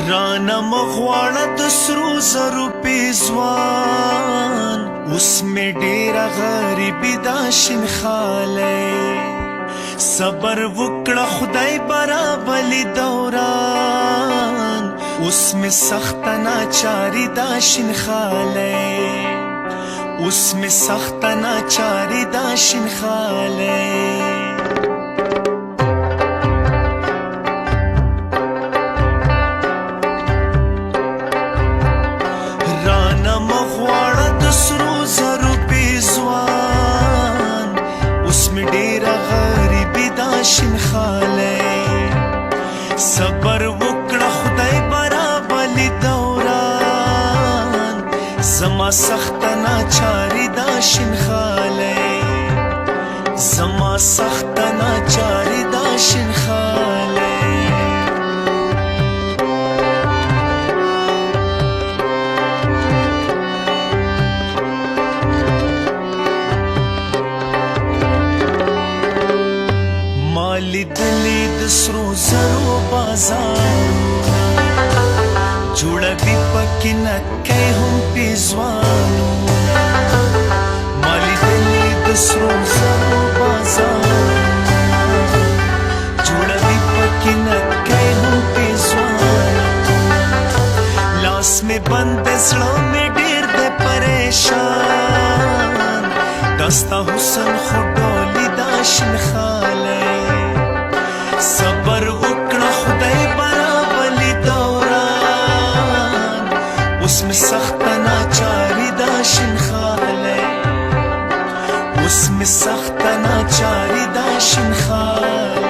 رانا مغواړه د سرو زرو پیزوان اوس مې ډېره غریبي دا شین خالی صبر وکړه خدای برابلي دوران اوس مې سخته ناچاري دا شین خالی اوس مې سخته ناچاري دا شین خالی شین خالی صبر وکړه خدای برابلي دوران زما سخته ناچاري دا شین خالی زما سخته ناچاري دا شین خالی لیدلی د سرو زرو بازارونه جوړوي پکې نکۍ هم پیزوانونه ما لیدلی د سرو زرو بازارونه جوړوي پکې نکۍ هم پیزوانونه لاس مې بند زړه مې ډېر دی پریشان دا ستا حسن خو ډولي دا شین خالی صبر وکړه خدای برابلي دوران اوس مې سخته ناچاري دا شین خالی اوس مې سخته ناچاري دا شین خالی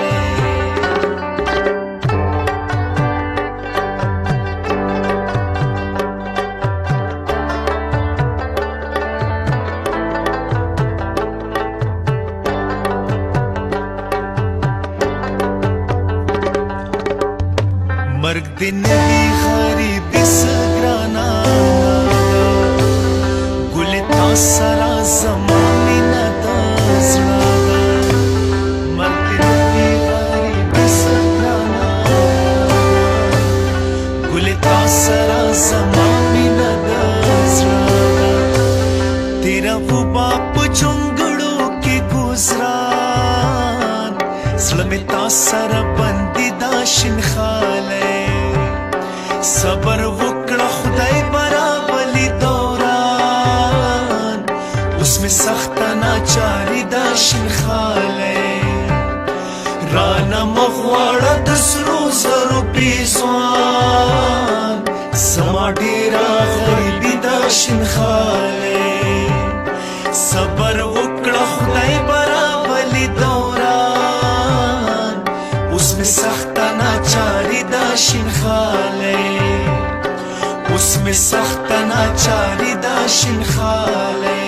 مرګ دې نوي غریبي څه ګرانه ګلې تا سره زما مینه د زړه ده مرګ دې نوي غریبي څه ګرانه ګلې تا سره زما مینه د زړه ده تیره وبا په جونګړو کې ګزران زړه مې تا سره بندي دا شین خالی صبر وکړه خدای برابلي دوران اوس مې سخته ناچاري دا شین خالی رانه مغواړه د سرو زرو پیزوان زما ډېره غریبي دا شین خالی صبر وکړه خدای برابلي دوران اوس مې سخته ناچاري دا شین خالی اوس مې سخته ناچاري دا شین خالی